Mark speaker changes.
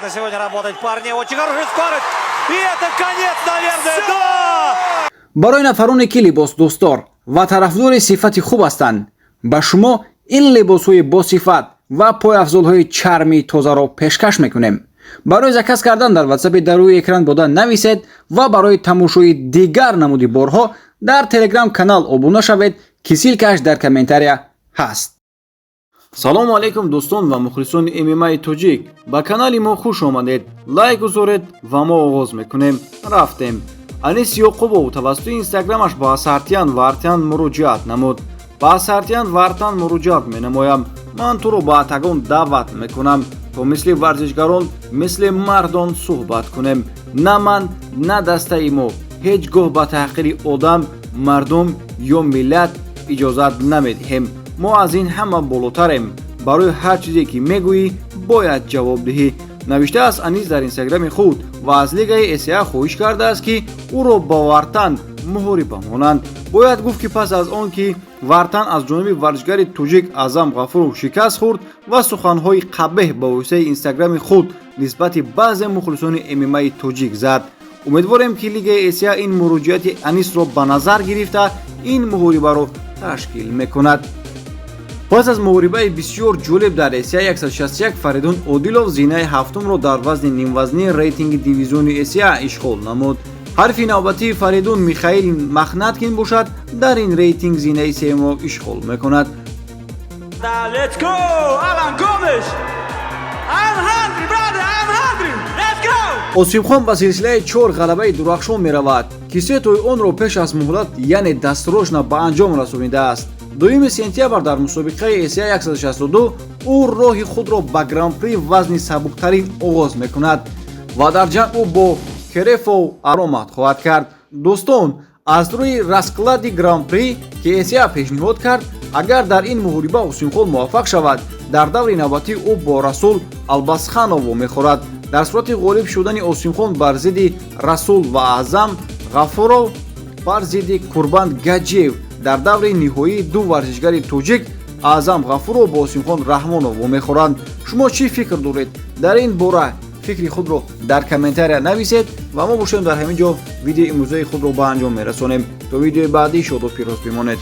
Speaker 1: На сегодня работать парни, очень хорошая скорость. И это конец, наверное, да!
Speaker 2: барои нафароне ки либосдӯстдор ва тарафдори сифати хуб ҳастанд, ба шумо ин либосҳои босифат ва пойафзолҳои чарми тозаро пешкаш мекунем. барои заказ кардан дар ватсапи дар рӯи экран бода нависед ва барои тамошои дигар намуди борҳо дар телеграм канал обуна шавед ки силкааш дар комментария ҳаст. салому алайкум дӯстон ва мухлисони ММА тоҷик, ба канали мо хуш омадед. лайк гузоред ва мо оғоз мекунем. рафтем. Анис Йоқубов тавассути инстаграмаш ба Асартян Вартян муроҷиат намуд. ба Асартян Вартян муроҷиат менамоям. ман туро ба атагон даъват мекунам то мисли варзишгарон, мисли мардон суҳбат кунем. на ман, на дастаи мо ҳеҷ гоҳ ба таҳқири одам, мардум ё миллат иҷозат намедиҳем. мо аз ин ҳама болотарем. барои ҳар чизе ки мегӯӣ бояд ҷавоб диҳӣ, навиштааст Анис дар инстаграми худ ва аз лигаи СА хоҳиш кардааст ки ӯро ба Вартан муҳориба монанд. бояд гуфт ки пас аз он ки Вартан аз ҷониби варзишгари тоҷик Аъзам Ғафуров шикаст хӯрд ва суханҳои қабеҳ ба воситаи инстаграми худ нисбати баъзе мухлисони ММА тоҷик зад. умедворем ки лигаи СА ин муроҷиати Анисро ба назар гирифта ин муҳорибаро ташкил мекунад. пас аз муҳорибаи бисёр ҷолиб дар СА 161 Фаридун Одилов зинаи ҳафтумро дар вазни нимвазнӣ рейтинги дивизиони СА ишғол намуд. ҳарфи навбатии Фаридун Михаил Махнаткин бошад, дар ин рейтинг зинаи сеюмро ишғол мекунад.
Speaker 1: Let's go! Alan Gomes! I'm hungry, brother! I'm hungry! Let's go!
Speaker 2: осифхон ба силсилаи 4 ғалабаи дурахшон меравад, ки сетои онро пеш аз муҳлат яъне дастрошна ба анҷом расонидааст. 2 сентябр дар мусобиқаи СА 162 ӯ роҳи худро ба гран-при вазни сабуктарин оғоз мекунад ва дар ҷанг ӯ бо Керефов аромад хоҳад кард. дӯстон, аз рӯи расклади гран-при ки СА пешниҳод кард, агар дар ин муҳориба Усинхон муваффақ шавад, дар даври навбатӣ ӯ бо Расул Албасханово мехӯрад. дар сурати ғолиб шудани Усинхон бар зидди Расул ва Аъзам Ғафуров бар зидди Курбан Гаджиев дар даври ниҳоӣ ду варзишгари тоҷик Аъзам Ғафуров бо Усинхон Раҳмоново мехӯранд. шумо чӣ фикр доред? дар ин бора фикри худро дар комментария нависед ва мо бошем дар ҳамин ҷо видеои имрӯзаи худро ба анҷом мерасонем. то видеои баъдӣ шоду пирӯз бимонед.